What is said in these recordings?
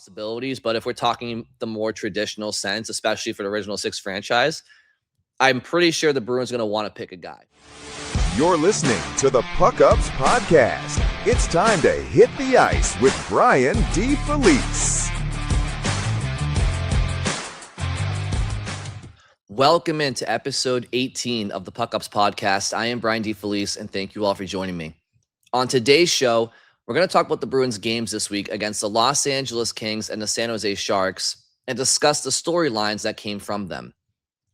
possibilities, but if we're talking the more traditional sense, especially for the original six franchise, I'm pretty sure the Bruins are going to want to pick a guy. You're listening to the PuckUps podcast. It's time to hit the ice with Brian DeFelice. Welcome into episode 18 of the PuckUps podcast. I am Brian DeFelice, and thank you all for joining me. On today's show, we're going to talk about the Bruins games this week against the Los Angeles Kings and the San Jose Sharks and discuss the storylines that came from them,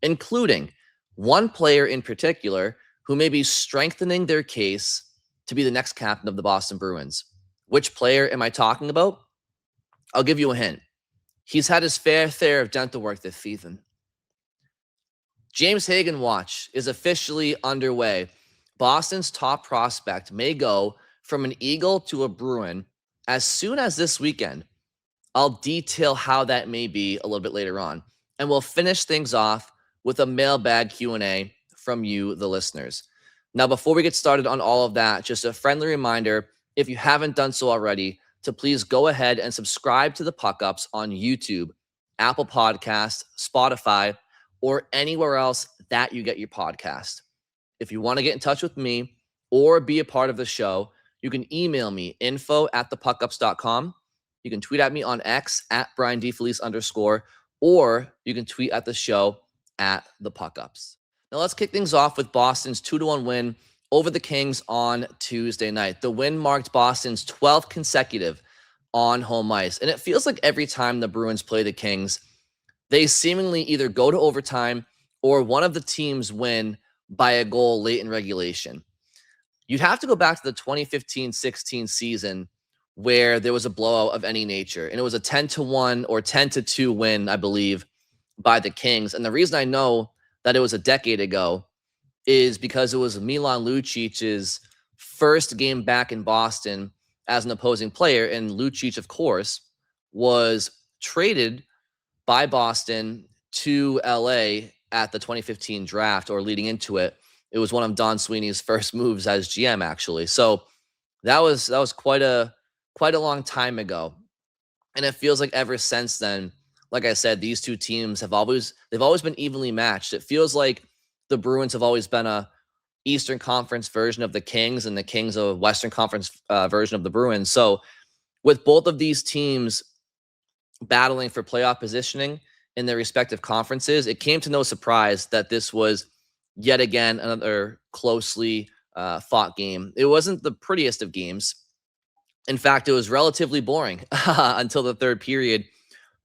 including one player in particular who may be strengthening their case to be the next captain of the Boston Bruins. Which player am I talking about? I'll give you a hint. He's had his fair share of dental work this season. James Hagens watch is officially underway. Boston's top prospect may go from an Eagle to a Bruin as soon as this weekend. I'll detail how that may be a little bit later on. And we'll finish things off with a mailbag Q&A from you, the listeners. Now, before we get started on all of that, just a friendly reminder, if you haven't done so already, to please go ahead and subscribe to the PuckUps on YouTube, Apple Podcasts, Spotify, or anywhere else that you get your podcast. If you want to get in touch with me or be a part of the show, you can email me, info@thepuckups.com. You can tweet at me on X @BrianDeFelice_, or you can tweet at the show @thepuckups. Now let's kick things off with Boston's 2-1 win over the Kings on Tuesday night. The win marked Boston's 12th consecutive on home ice. And it feels like every time the Bruins play the Kings, they seemingly either go to overtime or one of the teams win by a goal late in regulation. You'd have to go back to the 2015-16 season where there was a blowout of any nature. And it was a 10-1 or 10-2 win, I believe, by the Kings. And the reason I know that it was a decade ago is because it was Milan Lucic's first game back in Boston as an opposing player. And Lucic, of course, was traded by Boston to LA at the 2015 draft, or leading into it. It was one of Don Sweeney's first moves as GM, actually. So that was quite a long time ago. And it feels like ever since then, like I said, these two teams they've always been evenly matched. It feels like the Bruins have always been a Eastern Conference version of the Kings and the Kings a Western Conference version of the Bruins. So with both of these teams battling for playoff positioning in their respective conferences, it came to no surprise that this was yet again another closely fought game. It wasn't the prettiest of games. In fact, it was relatively boring until the third period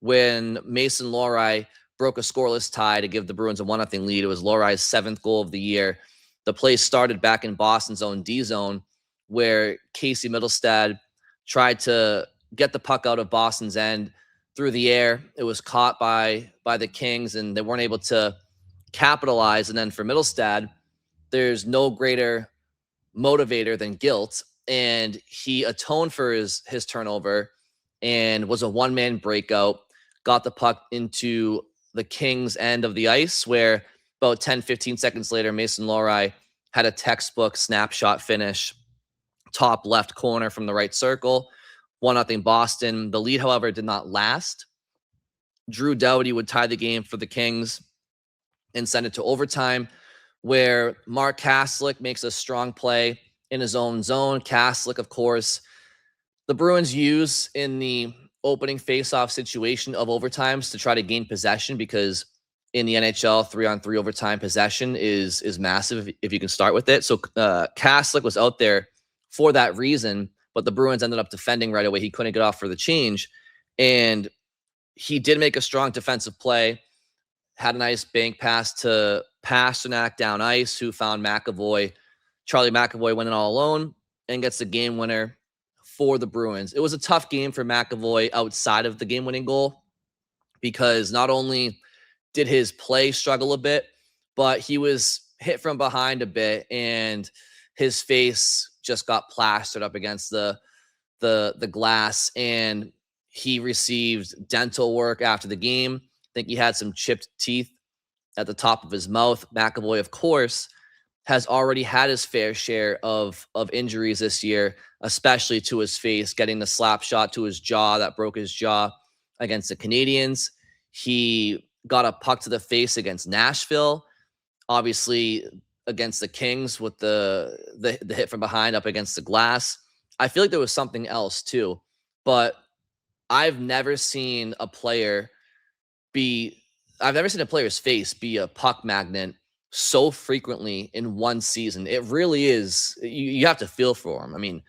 when Mason Lohrei broke a scoreless tie to give the Bruins a 1-0 lead. It was Lohrei's 7th goal of the year. The play started back in Boston's own D zone where Casey Mittelstadt tried to get the puck out of Boston's end through the air. It was caught by the Kings, and they weren't able to capitalize. And then for Mittelstadt, there's no greater motivator than guilt, and he atoned for his turnover and was a one-man breakout, got the puck into the Kings' end of the ice, where about 10-15 seconds later, Mason Lohrei had a textbook snapshot finish, top left corner from the right circle, 1-0 Boston. The lead, however, did not last. Drew Doughty would tie the game for the Kings and send it to overtime, where Mark Kaslick makes a strong play in his own zone. Kaslick, of course, the Bruins use in the opening faceoff situation of overtimes to try to gain possession, because in the NHL, 3-on-3 overtime possession is massive if you can start with it. So Kaslick was out there for that reason, but the Bruins ended up defending right away. He couldn't get off for the change, and he did make a strong defensive play, had a nice bank pass to Pasternak down ice, who found McAvoy. Charlie McAvoy went in all alone and gets the game winner for the Bruins. It was a tough game for McAvoy outside of the game-winning goal, because not only did his play struggle a bit, but he was hit from behind a bit, and his face just got plastered up against the glass, and he received dental work after the game. I think he had some chipped teeth at the top of his mouth. McAvoy, of course, has already had his fair share of injuries this year, especially to his face, getting the slap shot to his jaw that broke his jaw against the Canadiens. He got a puck to the face against Nashville. Obviously, against the Kings with the hit from behind up against the glass. I feel like there was something else too, but I've never seen a player I've never seen a player's face be a puck magnet so frequently in one season. It really is. You have to feel for him. I mean,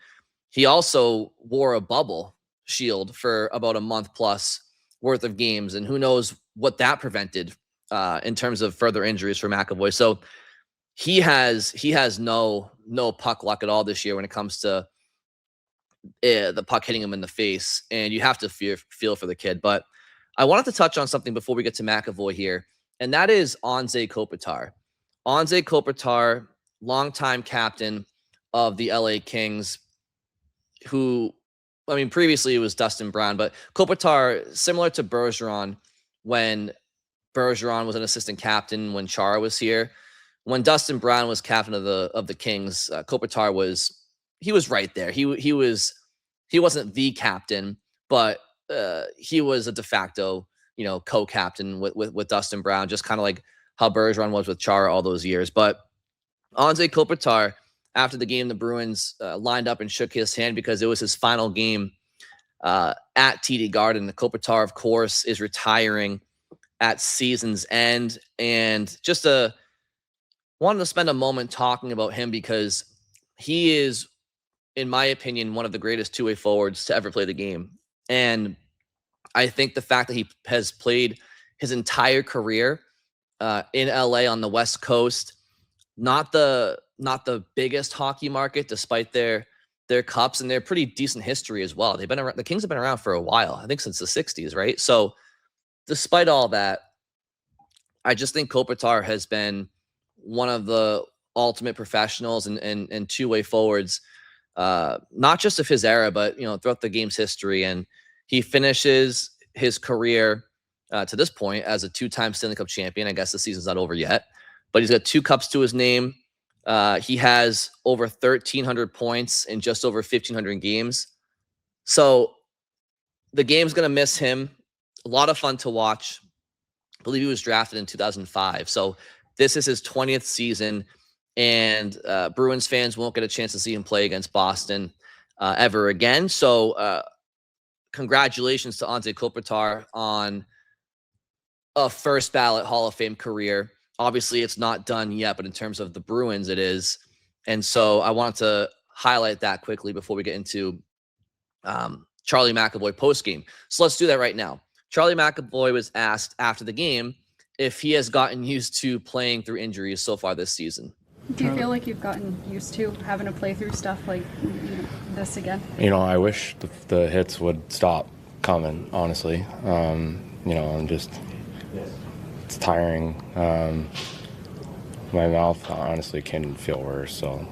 he also wore a bubble shield for about a month plus worth of games, and who knows what that prevented in terms of further injuries for McAvoy. So he has no puck luck at all this year when it comes to the puck hitting him in the face, and you have to feel for the kid. But I wanted to touch on something before we get to McAvoy here, and that is Anze Kopitar. Anze Kopitar, longtime captain of the LA Kings, who, I mean, previously it was Dustin Brown, but Kopitar, similar to Bergeron, when Bergeron was an assistant captain when Chara was here. When Dustin Brown was captain of the Kings, Kopitar was right there. He wasn't the captain, but he was a de facto, co-captain with Dustin Brown, just kind of like how Bergeron was with Chara all those years. But Anze Kopitar, after the game, the Bruins lined up and shook his hand because it was his final game at TD Garden. The Kopitar, of course, is retiring at season's end, and just wanted to spend a moment talking about him because he is, in my opinion, one of the greatest two-way forwards to ever play the game. And I think the fact that he has played his entire career in LA on the West Coast, not the biggest hockey market, despite their cups and their pretty decent history as well. They've been around, the Kings have been around for a while, I think since the 60s, right? So despite all that, I just think Kopitar has been one of the ultimate professionals and two-way forwards, not just of his era, but throughout the game's history. And he finishes his career to this point as a two-time Stanley Cup champion. I guess the season's not over yet, but he's got 2 cups to his name. He has over 1,300 points in just over 1,500 games. So the game's going to miss him. A lot of fun to watch. I believe he was drafted in 2005. So this is his 20th season, and Bruins fans won't get a chance to see him play against Boston ever again. So congratulations to Anze Kopitar on a first ballot Hall of Fame career. Obviously, it's not done yet, but in terms of the Bruins, it is. And so I wanted to highlight that quickly before we get into Charlie McAvoy postgame. So let's do that right now. Charlie McAvoy was asked after the game if he has gotten used to playing through injuries so far this season. Do you feel like you've gotten used to having to play through stuff like this again? I wish the hits would stop coming, honestly. I'm just, it's tiring. My mouth honestly can feel worse, so,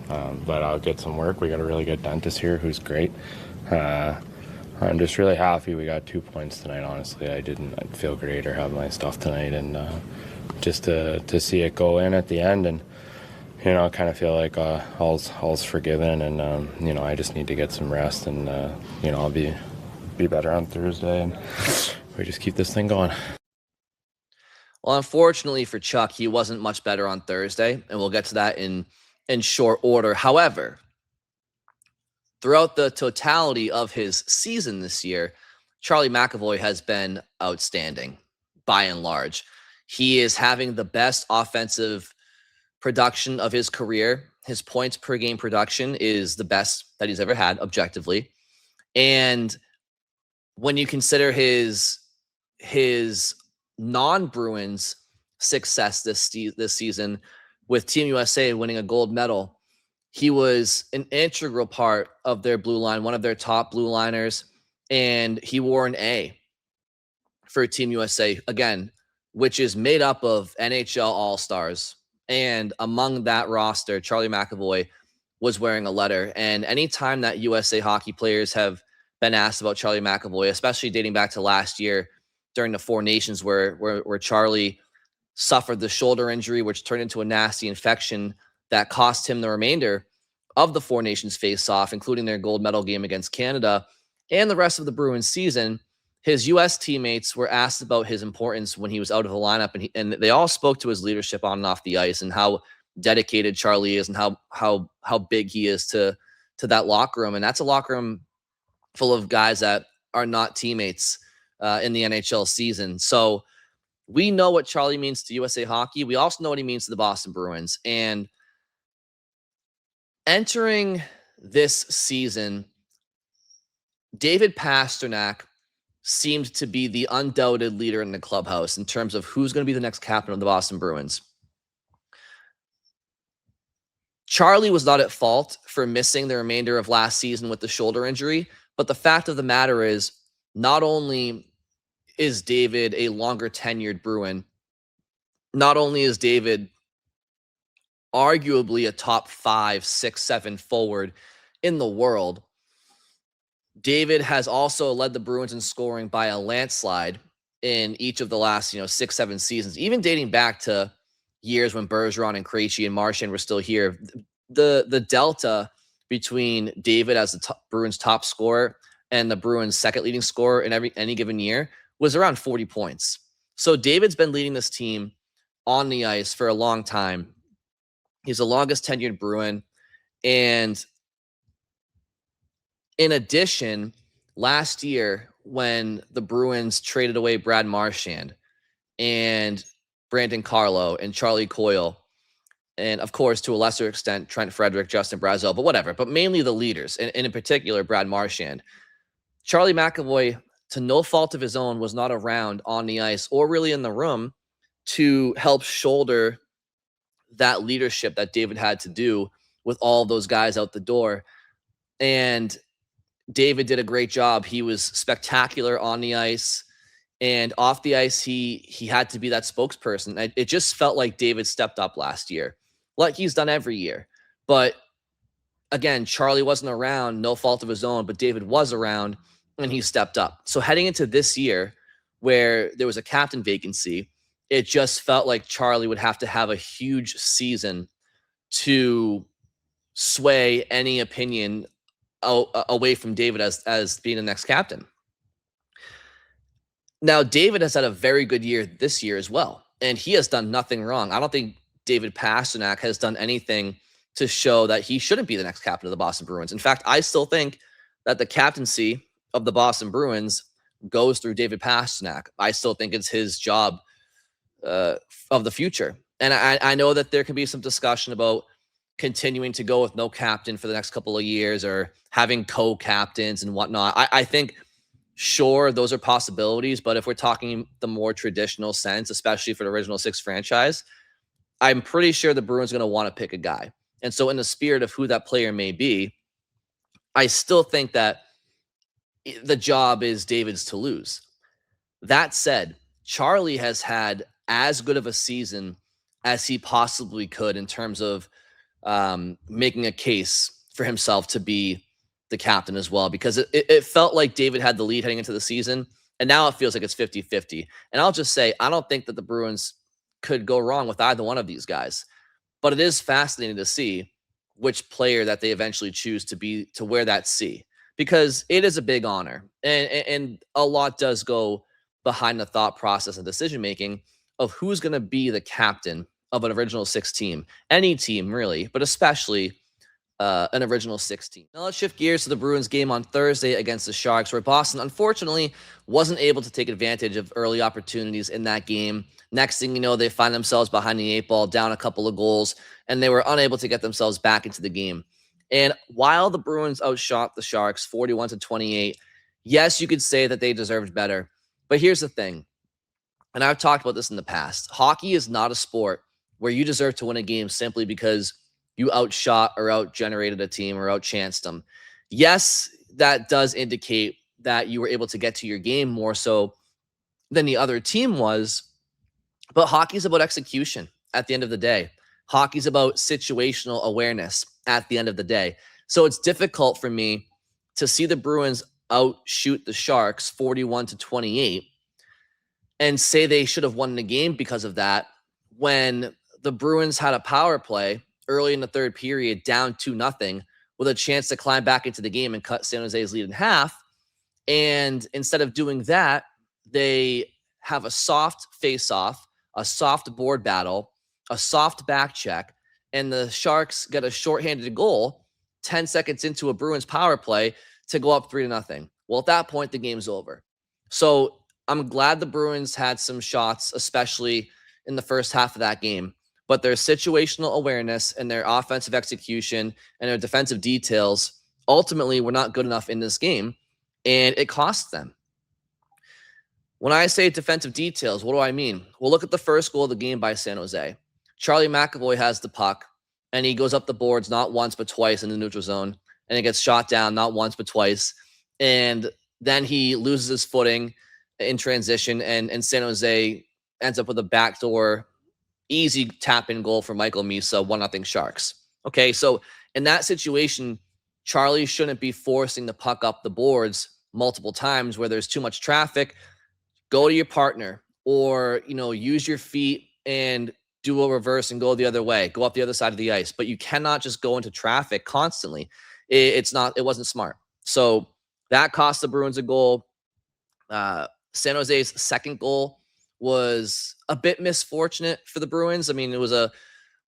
but I'll get some work. We got a really good dentist here who's great. I'm just really happy we got 2 points tonight, honestly. I didn't feel great or have my stuff tonight, and just to see it go in at the end, and I kind of feel like all's forgiven, and I just need to get some rest, and I'll be better on Thursday, and we just keep this thing going. Well, unfortunately for Chuck, he wasn't much better on Thursday, and we'll get to that in short order. However, throughout the totality of his season this year, Charlie McAvoy has been outstanding by and large. He is having the best offensive production of his career. His points per game production is the best that he's ever had objectively. And when you consider his non-Bruins success this season with Team USA winning a gold medal, he was an integral part of their blue line, one of their top blue liners, and he wore an A for Team USA, again, which is made up of NHL All-Stars. And among that roster, Charlie McAvoy was wearing a letter. And anytime that USA hockey players have been asked about Charlie McAvoy, especially dating back to last year during the Four Nations where Charlie suffered the shoulder injury, which turned into a nasty infection that cost him the remainder of the Four Nations face-off, including their gold medal game against Canada and the rest of the Bruins season, his U.S. teammates were asked about his importance when he was out of the lineup, and they all spoke to his leadership on and off the ice and how dedicated Charlie is and how big he is to that locker room. And that's a locker room full of guys that are not teammates in the NHL season. So we know what Charlie means to USA Hockey. We also know what he means to the Boston Bruins. And entering this season, David Pastrnak seemed to be the undoubted leader in the clubhouse in terms of who's going to be the next captain of the Boston Bruins. Charlie was not at fault for missing the remainder of last season with the shoulder injury, but the fact of the matter is, not only is David a longer tenured Bruin, not only is David arguably a top 5, 6, 7 forward in the world, David has also led the Bruins in scoring by a landslide in each of the last, 6, 7 seasons, even dating back to years when Bergeron and Krejci and Marchand were still here. The delta between David as the Bruins top scorer and the Bruins second leading scorer in any given year was around 40 points. So David's been leading this team on the ice for a long time. He's the longest tenured Bruin. And in addition, last year when the Bruins traded away Brad Marchand and Brandon Carlo and Charlie Coyle, and of course, to a lesser extent, Trent Frederick, Justin Brazeau, but whatever, but mainly the leaders, and in particular, Brad Marchand. Charlie McAvoy, to no fault of his own, was not around on the ice or really in the room to help shoulder that leadership that David had to do with all of those guys out the door. And David did a great job. He was spectacular on the ice, and off the ice, he had to be that spokesperson. It just felt like David stepped up last year, like he's done every year. But again, Charlie wasn't around, no fault of his own, but David was around, and he stepped up. So heading into this year, where there was a captain vacancy, it just felt like Charlie would have to have a huge season to sway any opinion away from David as being the next captain. Now, David has had a very good year this year as well, and he has done nothing wrong. I don't think David Pastrnak has done anything to show that he shouldn't be the next captain of the Boston Bruins. In fact, I still think that the captaincy of the Boston Bruins goes through David Pastrnak. I still think it's his job of the future. And I know that there can be some discussion about continuing to go with no captain for the next couple of years or having co-captains and whatnot. I think, sure, those are possibilities, but if we're talking the more traditional sense, especially for the original six franchise, I'm pretty sure the Bruins are going to want to pick a guy. And so in the spirit of who that player may be, I still think that the job is David's to lose. That said, Charlie has had as good of a season as he possibly could in terms of making a case for himself to be the captain as well, because it felt like David had the lead heading into the season, and now it feels like it's 50-50. And I'll just say, I don't think that the Bruins could go wrong with either one of these guys, but it is fascinating to see which player that they eventually choose to wear that C, because it is a big honor, and a lot does go behind the thought process and decision making of who's going to be the captain of an original six team, any team really, but especially an original six team. Now let's shift gears to the Bruins game on Thursday against the Sharks, where Boston unfortunately wasn't able to take advantage of early opportunities in that game. Next thing you know, they find themselves behind the 8 ball, down a couple of goals, and they were unable to get themselves back into the game. And while the Bruins outshot the Sharks 41-28, yes, you could say that they deserved better. But here's the thing, and I've talked about this in the past. Hockey is not a sport where you deserve to win a game simply because you outshot or outgenerated a team or outchanced them. Yes, that does indicate that you were able to get to your game more so than the other team was, but hockey is about execution at the end of the day. Hockey is about situational awareness at the end of the day. So it's difficult for me to see the Bruins outshoot the Sharks 41-28 and say they should have won the game because of that, when the Bruins had a power play early in the third period down 2-0 with a chance to climb back into the game and cut San Jose's lead in half. And instead of doing that, they have a soft face-off, a soft board battle, a soft back check, and the Sharks get a shorthanded goal 10 seconds into a Bruins power play to go up 3-0. Well, at that point, the game's over. So I'm glad the Bruins had some shots, especially in the first half of that game. But their situational awareness and their offensive execution and their defensive details ultimately were not good enough in this game, and it cost them. When I say defensive details, what do I mean? Well, look at the first goal of the game by San Jose. Charlie McAvoy has the puck, and he goes up the boards not once but twice in the neutral zone, and it gets shot down not once but twice. And then he loses his footing in transition, and San Jose ends up with a backdoor, easy tap-in goal for Michael Misa, 1-0 Sharks. Okay, so in that situation, Charlie shouldn't be forcing the puck up the boards multiple times where there's too much traffic. Go to your partner, or use your feet and do a reverse and go the other way. Go up the other side of the ice. But you cannot just go into traffic constantly. It wasn't smart. So that cost the Bruins a goal. San Jose's second goal was a bit misfortunate for the Bruins. I mean, it was a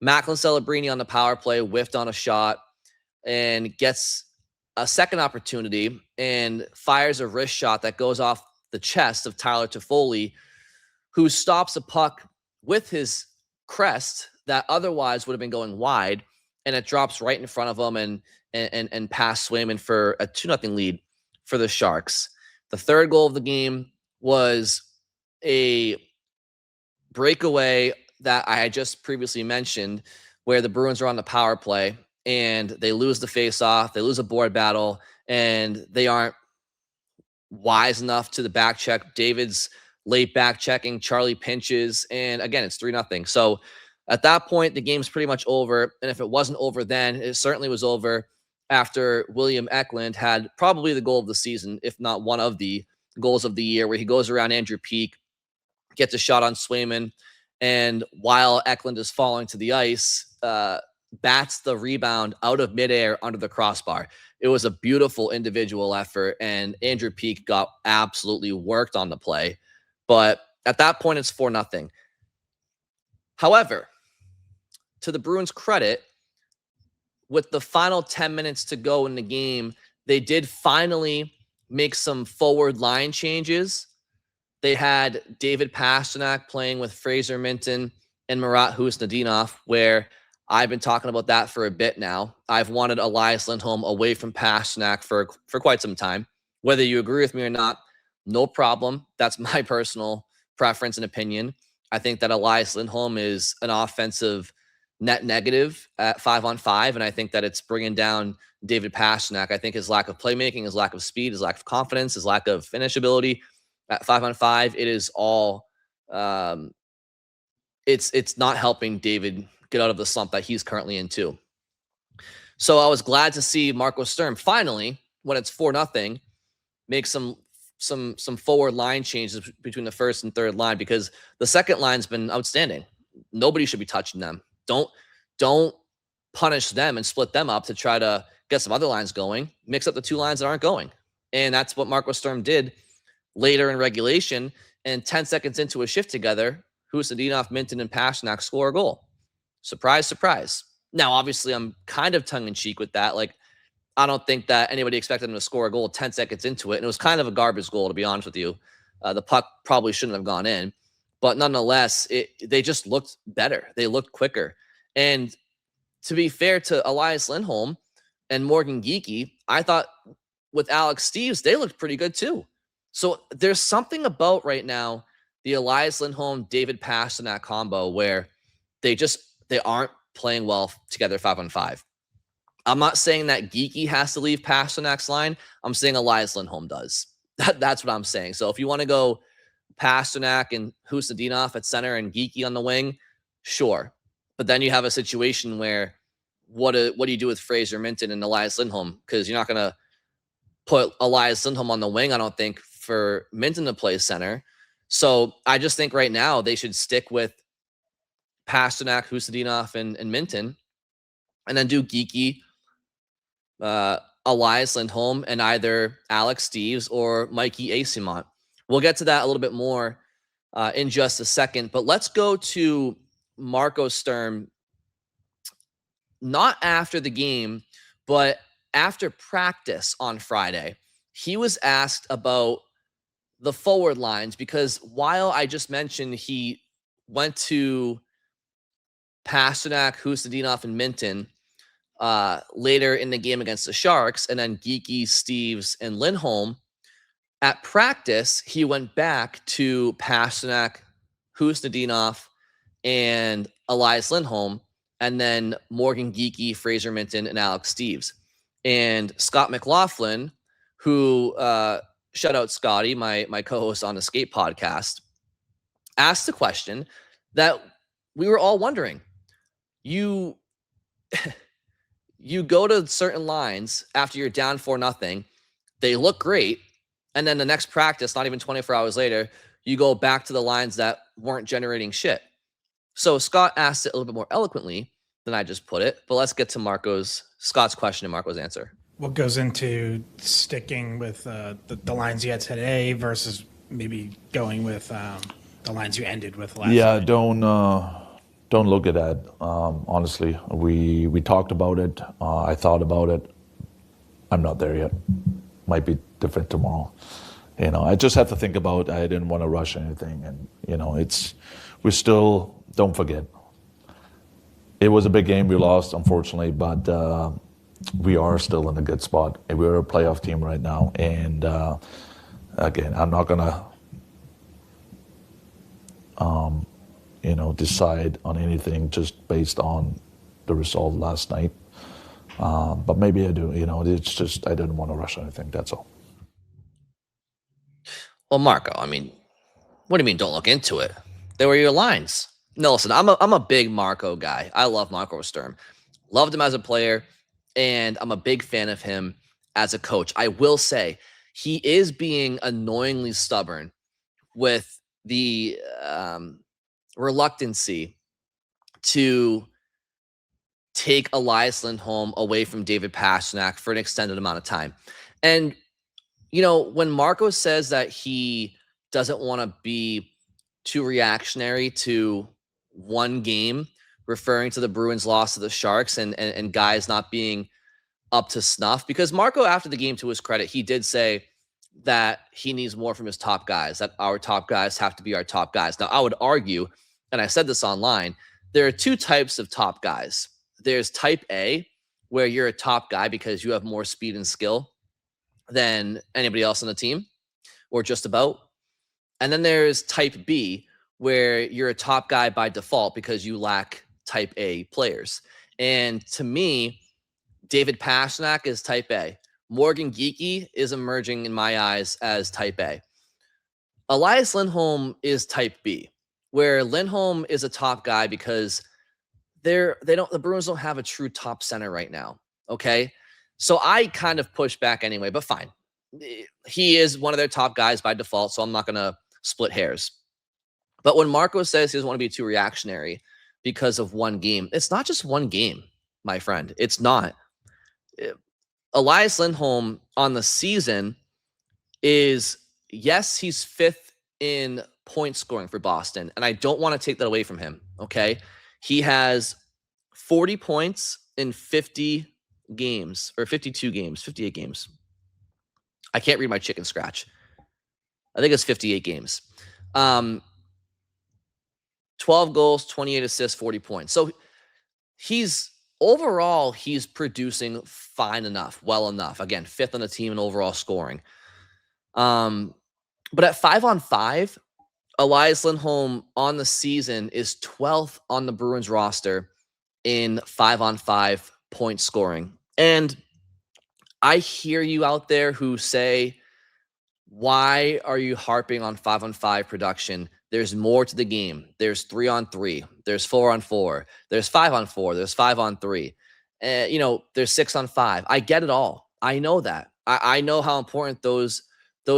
Macklin Celebrini on the power play, whiffed on a shot, and gets a second opportunity and fires a wrist shot that goes off the chest of Tyler Toffoli, who stops a puck with his crest that otherwise would have been going wide, and it drops right in front of him and past Swayman for a 2-0 lead for the Sharks. The third goal of the game was a breakaway that I had just previously mentioned, where the Bruins are on the power play and they lose the face-off, they lose a board battle, and they aren't wise enough to the back check. David's late back checking, Charlie pinches, and again, it's 3-0. So at that point, the game's pretty much over. And if it wasn't over then, it certainly was over after William Eklund had probably the goal of the season, if not one of the goals of the year, where he goes around Andrew Peeke, gets a shot on Swayman, and while Eklund is falling to the ice, bats the rebound out of midair under the crossbar. It was a beautiful individual effort, and Andrew Peeke got absolutely worked on the play. But at that point, it's 4-0. However, to the Bruins' credit, with the final 10 minutes to go in the game, they did finally make some forward line changes. They had David Pastrnak playing with Fraser Minten and Marat Husnudinov, where I've been talking about that for a bit now. I've wanted Elias Lindholm away from Pastrnak for quite some time. Whether you agree with me or not, no problem. That's my personal preference and opinion. I think that Elias Lindholm is an offensive net negative at 5-on-5, and I think that it's bringing down David Pastrnak. I think his lack of playmaking, his lack of speed, his lack of confidence, his lack of finishability at 5-on-5, it is all it's not helping David get out of the slump that he's currently in too. So I was glad to see Marco Sturm finally, when it's 4-0, make some forward line changes between the first and third line, because the second line's been outstanding. Nobody should be touching them. Don't punish them and split them up to try to get some other lines going. Mix up the two lines that aren't going. And that's what Marco Sturm did later in regulation. And 10 seconds into a shift together, Husnudinov, Minten, and Pastrnak score a goal. Surprise, surprise. Now, obviously, I'm kind of tongue-in-cheek with that. Like, I don't think that anybody expected him to score a goal 10 seconds into it. And it was kind of a garbage goal, to be honest with you. The puck probably shouldn't have gone in. But nonetheless, they just looked better. They looked quicker. And to be fair to Elias Lindholm and Morgan Geekie, I thought with Alex Steeves, they looked pretty good too. So there's something about right now the Elias Lindholm, David Pastrnak combo where they aren't playing well together 5-on-5. I'm not saying that Geekie has to leave Pasternak's line. I'm saying Elias Lindholm does. That's what I'm saying. So if you want to go Pastrnak and Husnudinov at center and Geekie on the wing, sure. But then you have a situation where what do you do with Fraser Minten and Elias Lindholm? Because you're not going to put Elias Lindholm on the wing, I don't think, for Minten to play center. So I just think right now they should stick with Pastrnak, Husnudinov, and Minten, and then do Geekie Elias Lindholm and either Alex Steves or Mikey Asimont. We'll get to that a little bit more in just a second, but let's go to Marco Sturm, not after the game, but after practice on Friday. He was asked about the forward lines because while I just mentioned he went to Pasternak, Hustadinov, and Minton later in the game against the Sharks, and then Geeky, Steves, and Lindholm, at practice, he went back to Pasternak, Hustadinov, and Elias Lindholm, and then Morgan Geeky, Fraser Minton, and Alex Steves. And Scott McLaughlin, who shout out Scotty, my co-host on the Skate podcast, asked the question that we were all wondering. You go to certain lines after you're down 4-0, they look great, and then the next practice, not even 24 hours later, you go back to the lines that weren't generating shit. So Scott asked it a little bit more eloquently than I just put it, but let's get to Scott's question and Marco's answer. What goes into sticking with the lines you had today versus maybe going with the lines you ended with last night? Don't look at that. Honestly, we talked about it. I thought about it. I'm not there yet. Might be different tomorrow. I just have to think about. I didn't want to rush anything, and we still don't forget. It was a big game. We lost, unfortunately, but we are still in a good spot. We're a playoff team right now, and again, I'm not gonna decide on anything just based on the result last night. But maybe I do. It's just I didn't want to rush anything. That's all. Well, Marco, I mean, what do you mean don't look into it? They were your lines. No, listen, I'm a big Marco guy. I love Marco Sturm. Loved him as a player, and I'm a big fan of him as a coach. I will say he is being annoyingly stubborn with the reluctancy to take Elias Lindholm away from David Pasternak for an extended amount of time. And, when Marco says that he doesn't want to be too reactionary to one game, referring to the Bruins' loss to the Sharks and guys not being up to snuff, because Marco, after the game, to his credit, he did say that he needs more from his top guys, that our top guys have to be our top guys. Now, I would argue, and I said this online, there are two types of top guys. There's type A, where you're a top guy because you have more speed and skill than anybody else on the team, or just about. And then there's type B, where you're a top guy by default because you lack type A players. And to me, David Pasternak is type A. Morgan Geeky is emerging in my eyes as type A. Elias Lindholm is type B, where Lindholm is a top guy because the Bruins don't have a true top center right now. Okay. So I kind of push back anyway, but fine. He is one of their top guys by default, so I'm not going to split hairs. But when Marco says he doesn't want to be too reactionary because of one game, it's not just one game, my friend. It's not. Elias Lindholm on the season is, yes, he's fifth in point scoring for Boston, and I don't want to take that away from him, okay? He has 40 points in 50 games, or 52 games, 58 games. I can't read my chicken scratch. I think it's 58 games. 12 goals, 28 assists, 40 points. So he's producing fine enough, well enough. Again, fifth on the team in overall scoring. But at 5-on-5, Elias Lindholm on the season is 12th on the Bruins roster in 5-on-5 point scoring. And I hear you out there who say, why are you harping on 5-on-5 production? There's more to the game. There's 3-on-3. There's 4-on-4. There's 5-on-4. There's 5-on-3. There's 6-on-5. I get it all. I know that. I know how important those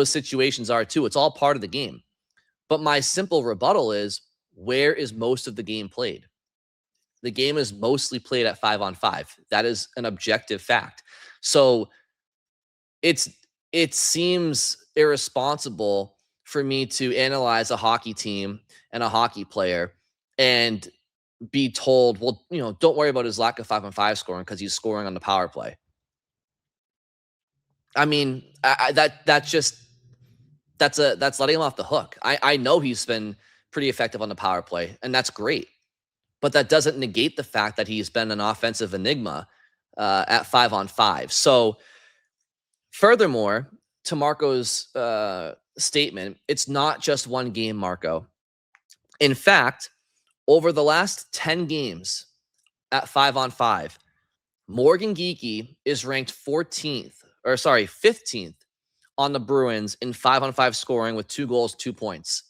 situations are too. It's all part of the game. But my simple rebuttal is, where is most of the game played? The game is mostly played at 5-on-5. That is an objective fact. So it seems irresponsible for me to analyze a hockey team and a hockey player and be told, well, don't worry about his lack of 5-on-5 scoring because he's scoring on the power play. I mean, that's letting him off the hook. I know he's been pretty effective on the power play, and that's great. But that doesn't negate the fact that he's been an offensive enigma at 5-on-5. So, furthermore, to Marco's statement, it's not just one game, Marco. In fact, over the last 10 games at 5-on-5, Morgan Geekie is ranked 15th on the Bruins in 5-on-5 scoring with 2 goals, 2 points.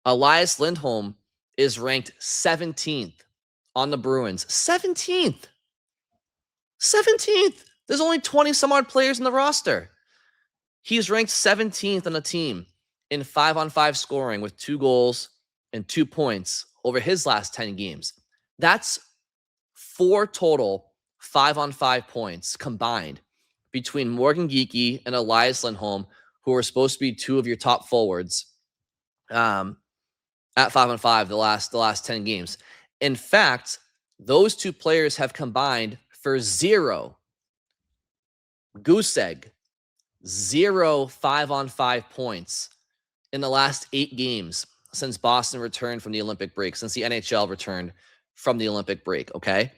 Elias Lindholm is ranked 17th on the Bruins. 17th. 17th. There's only 20 some odd players in the roster. He's ranked 17th on the team in 5-on-5 scoring with 2 goals and 2 points over his last 10 games. That's 4 total 5-on-5 points combined between Morgan Geekie and Elias Lindholm, who are supposed to be 2 of your top forwards at 5-on-5 the last 10 games. In fact, those 2 players have combined for 0 goose egg, 0 5-on-5 points in the last 8 games since Boston returned from the Olympic break, since the NHL returned from the Olympic break, okay?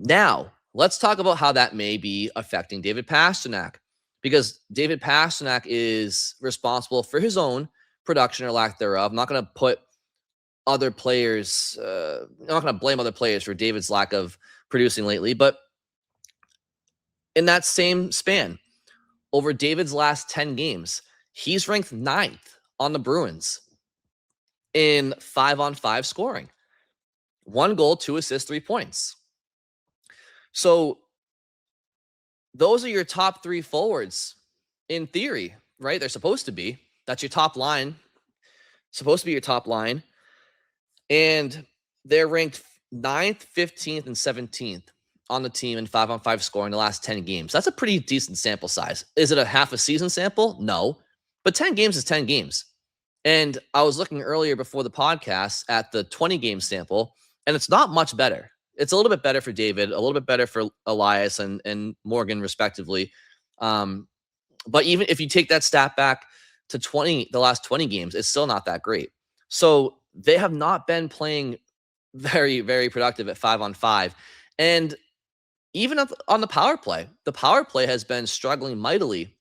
Now, let's talk about how that may be affecting David Pastrnak, because David Pastrnak is responsible for his own production or lack thereof. I'm not going to put other players, I'm not going to blame other players for David's lack of producing lately, but in that same span, over David's last 10 games, he's ranked 9th on the Bruins in 5-on-5 scoring. 1 goal, 2 assists, 3 points. So those are your top 3 forwards in theory, right? They're supposed to be. That's your top line. Supposed to be your top line. And they're ranked 9th, 15th, and 17th on the team in 5-on-5 scoring the last 10 games. That's a pretty decent sample size. Is it a half a season sample? No. But 10 games is 10 games. And I was looking earlier before the podcast at the 20-game sample, and it's not much better. It's a little bit better for David, a little bit better for Elias and Morgan, respectively. But even if you take that stat back to the last 20 games, it's still not that great. So they have not been playing very, very productive at 5-on-5. And even on the power play has been struggling mightily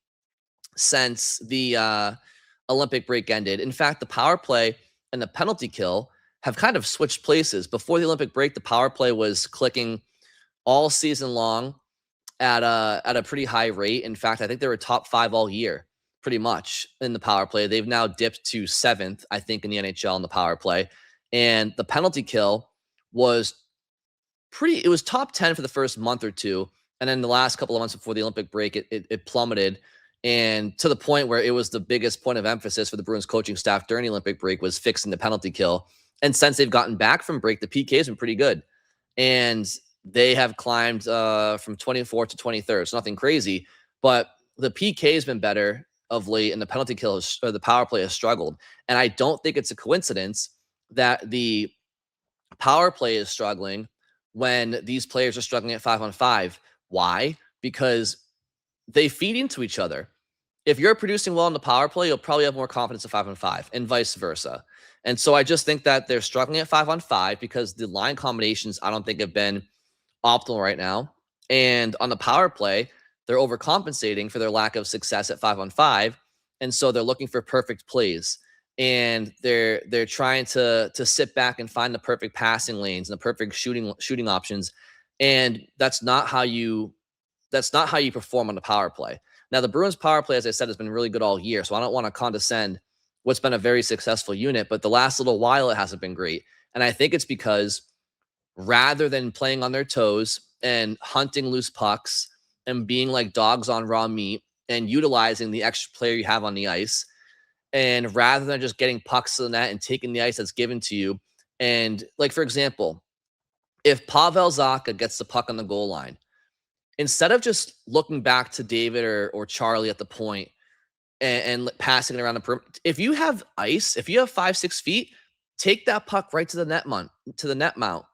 since the Olympic break ended. In fact, the power play and the penalty kill have kind of switched places. Before the Olympic break, the power play was clicking all season long at a pretty high rate. In fact, I think they were top 5 all year, pretty much, in the power play. They've now dipped to 7th, I think, in the NHL in the power play. And the penalty kill was it was top 10 for the first month or two. And then the last couple of months before the Olympic break, it plummeted. And to the point where it was the biggest point of emphasis for the Bruins coaching staff during the Olympic break was fixing the penalty kill. And since they've gotten back from break, the PK has been pretty good. And they have climbed from 24th to 23rd. So nothing crazy. But the PK has been better of late, and the penalty kill or the power play has struggled. And I don't think it's a coincidence that the power play is struggling when these players are struggling at 5-on-5. Why? Because they feed into each other. If you're producing well in the power play, you'll probably have more confidence at 5-on-5 and vice versa. And so I just think that they're struggling at 5-on-5 because the line combinations, I don't think, have been optimal right now. And on the power play, they're overcompensating for their lack of success at 5-on-5. And so they're looking for perfect plays. And they're trying to sit back and find the perfect passing lanes and the perfect shooting options. And that's not how you perform on the power play. Now, the Bruins power play, as I said, has been really good all year. So I don't want to condescend what's been a very successful unit, but the last little while it hasn't been great. And I think it's because rather than playing on their toes and hunting loose pucks and being like dogs on raw meat and utilizing the extra player you have on the ice, and rather than just getting pucks to the net and taking the ice that's given to you, and like, for example, if Pavel Zacha gets the puck on the goal line instead of just looking back to David or Charlie at the point and passing it around the perimeter, if you have ice, if you have 5-6 feet, take that puck right to the net mount.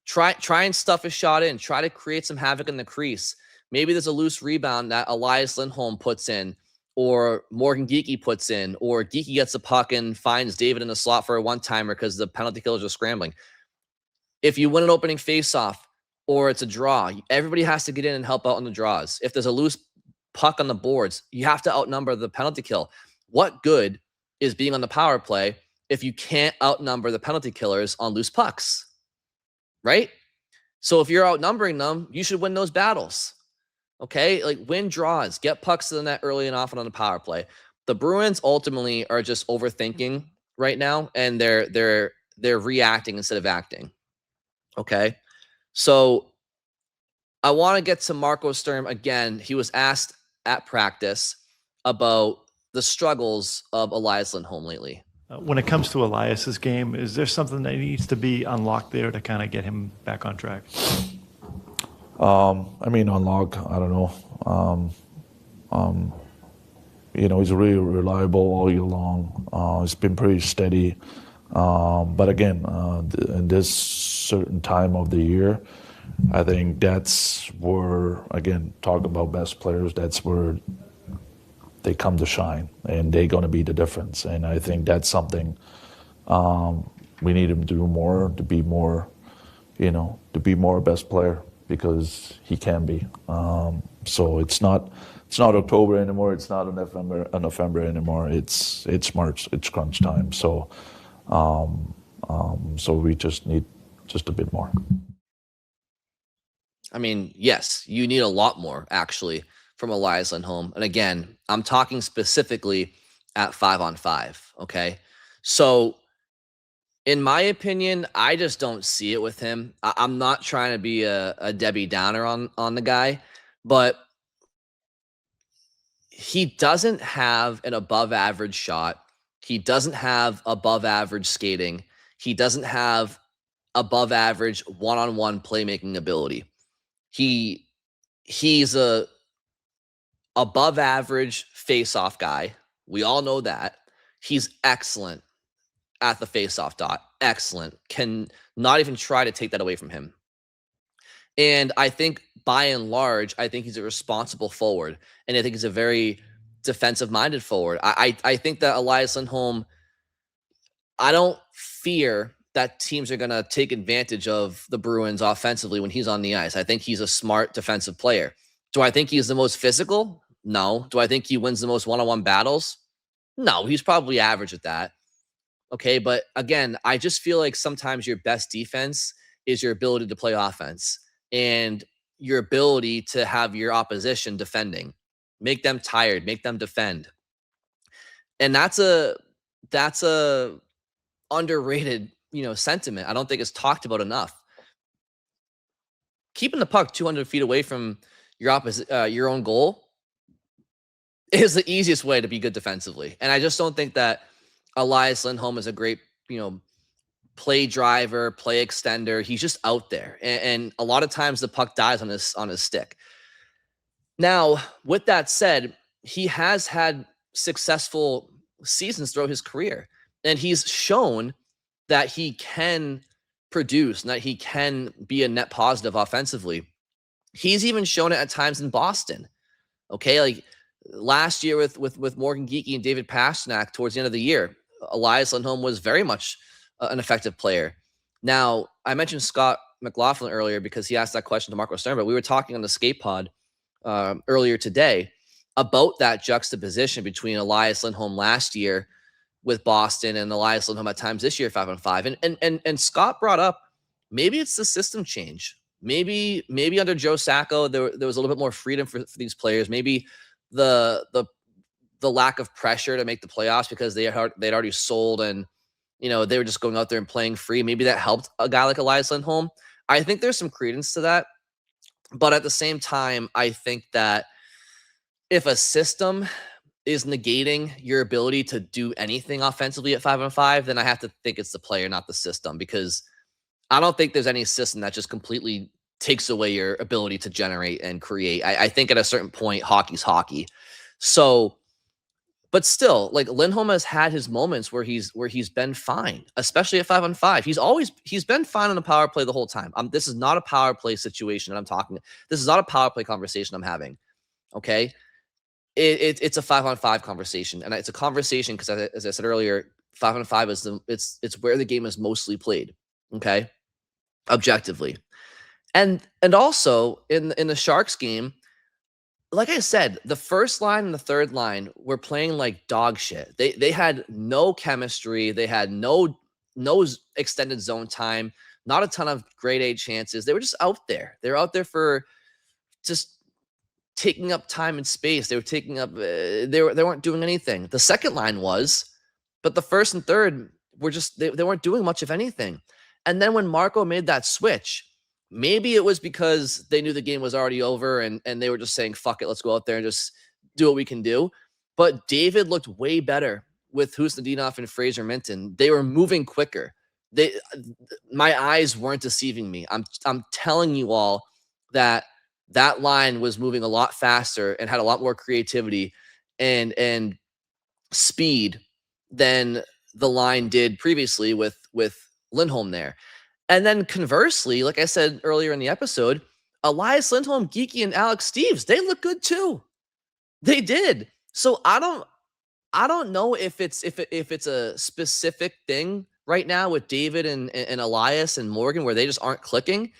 Try and stuff a shot in. Try to create some havoc in the crease. Maybe there's a loose rebound that Elias Lindholm puts in, or Morgan Geekie puts in, or Geekie gets a puck and finds David in the slot for a one-timer because the penalty killers are scrambling. If you win an opening faceoff or it's a draw, everybody has to get in and help out on the draws. If there's a loose puck on the boards, you have to outnumber the penalty kill. What good is being on the power play if you can't outnumber the penalty killers on loose pucks, right? So if you're outnumbering them, you should win those battles. Okay, like win draws, get pucks to the net early and often on the power play. The Bruins ultimately are just overthinking right now, and they're reacting instead of acting. Okay, so I want to get to Marco Sturm again. He was asked at practice about the struggles of Elias Lindholm lately. When it comes to Elias's game, is there something that needs to be unlocked there to kind of get him back on track? I mean, unlock, I don't know. You know, he's really reliable all year long. He's been pretty steady. But again, in this certain time of the year, I think that's where, again, talk about best players, that's where they come to shine, and they're going to be the difference. And I think that's something we need him to do more, to be more, you know, to be more a best player, because he can be. So it's not October anymore. It's not November anymore. It's March. It's crunch time. So so we just need just a bit more. I mean, yes, you need a lot more actually from Elias Lindholm. And again, I'm talking specifically at 5-on-5. Okay, so in my opinion, I just don't see it with him. I'm not trying to be a Debbie Downer on the guy, but he doesn't have an above average shot. He doesn't have above average skating. He doesn't have above average one-on-one playmaking ability. He's a above average face-off guy. We all know that. He's excellent at the face-off dot. Excellent. Can not even try to take that away from him. And I think by and large, I think he's a responsible forward. And I think he's a very defensive-minded forward. I think that Elias Lindholm, I don't fear that teams are going to take advantage of the Bruins offensively when he's on the ice. I think he's a smart defensive player. Do I think he's the most physical? No. Do I think he wins the most one-on-one battles? No, he's probably average at that. Okay, but again, I just feel like sometimes your best defense is your ability to play offense and your ability to have your opposition defending. Make them tired, make them defend. And that's a underrated, sentiment. I don't think it's talked about enough. Keeping the puck 200 feet away from your own goal is the easiest way to be good defensively. And I just don't think that Elias Lindholm is a great, play driver, play extender. He's just out there. And a lot of times the puck dies on his stick. Now, with that said, he has had successful seasons throughout his career. And he's shown that he can produce, and that he can be a net positive offensively. He's even shown it at times in Boston. Okay, like last year with Morgan Geekie and David Pastrnak towards the end of the year, Elias Lindholm was very much an effective player. Now, I mentioned Scott McLaughlin earlier because he asked that question to Marco Sturm, but we were talking on the skate pod earlier today about that juxtaposition between Elias Lindholm last year with Boston and Elias Lindholm at times this year, 5-on-5. And Scott brought up, maybe it's the system change. Maybe under Joe Sacco, there was a little bit more freedom for these players. Maybe the lack of pressure to make the playoffs because they'd already sold and, they were just going out there and playing free. Maybe that helped a guy like Elias Lindholm. I think there's some credence to that. But at the same time, I think that if a system is negating your ability to do anything offensively at 5-on-5, then I have to think it's the player, not the system, because I don't think there's any system that just completely takes away your ability to generate and create. I think at a certain point, hockey's hockey. So, but still, like Lindholm has had his moments where he's been fine, especially at 5-on-5. He's been fine on the power play the whole time. This is not a power play situation that I'm talking. This is not a power play conversation I'm having. Okay, it's a 5-on-5 conversation, and it's a conversation because, as I said earlier, 5-on-5 is it's where the game is mostly played. Okay, objectively, and also in the Sharks game, like I said, the first line and the third line were playing like dog shit. They had no chemistry. They had no extended zone time. Not a ton of grade A chances. They were just out there. They were out there for just taking up time and space. They were taking up. They weren't doing anything. The second line was, but the first and third were just they weren't doing much of anything. And then when Marco made that switch, maybe it was because they knew the game was already over and they were just saying, fuck it, let's go out there and just do what we can do. But David looked way better with Husnudinov and Fraser Minton. They were moving quicker. My eyes weren't deceiving me. I'm telling you all that line was moving a lot faster and had a lot more creativity and speed than the line did previously with Lindholm there. And then conversely, like I said earlier in the episode, Elias Lindholm, Geeky, and Alex Steves, they look good too. They did. So I don't know if it's a specific thing right now with David and Elias and Morgan where they just aren't clicking.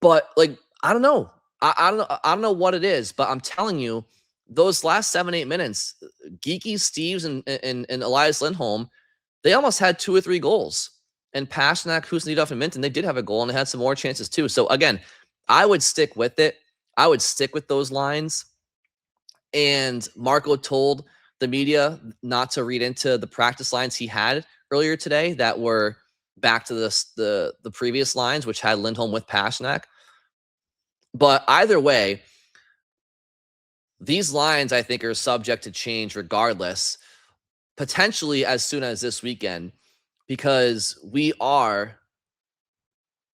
But like, I don't know. I don't know what it is, but I'm telling you, those last 7-8 minutes, Geeky, Steves, and Elias Lindholm, they almost had 2 or 3 goals. And Pasternak, Husnudinov, and Minton, they did have a goal, and they had some more chances too. So again, I would stick with it. I would stick with those lines. And Marco told the media not to read into the practice lines he had earlier today that were back to the previous lines, which had Lindholm with Pasternak. But either way, these lines, I think, are subject to change regardless, potentially as soon as this weekend, because we are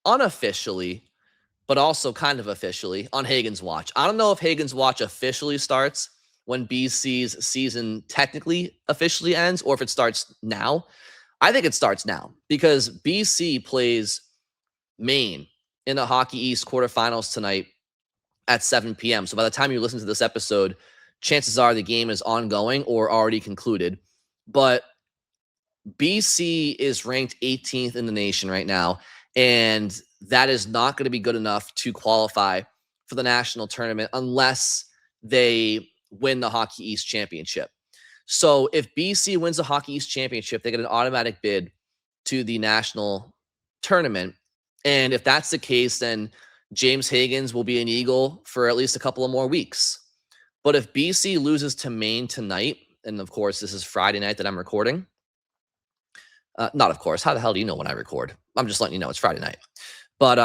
unofficially, but also kind of officially, on Hagens' watch. I don't know if Hagens' watch officially starts when BC's season technically officially ends, or if it starts now. I think it starts now because BC plays Maine in the Hockey East quarterfinals tonight at 7 p.m. So by the time you listen to this episode, chances are the game is ongoing or already concluded. But BC is ranked 18th in the nation right now, and that is not going to be good enough to qualify for the national tournament unless they win the Hockey East championship. So if BC wins the Hockey East championship, they get an automatic bid to the national tournament. And if that's the case, then James Hagens will be an Eagle for at least a couple of more weeks. But if BC loses to Maine tonight, and of course, this is Friday night that I'm recording. Not of course. How the hell do you know when I record? I'm just letting you know it's Friday night. But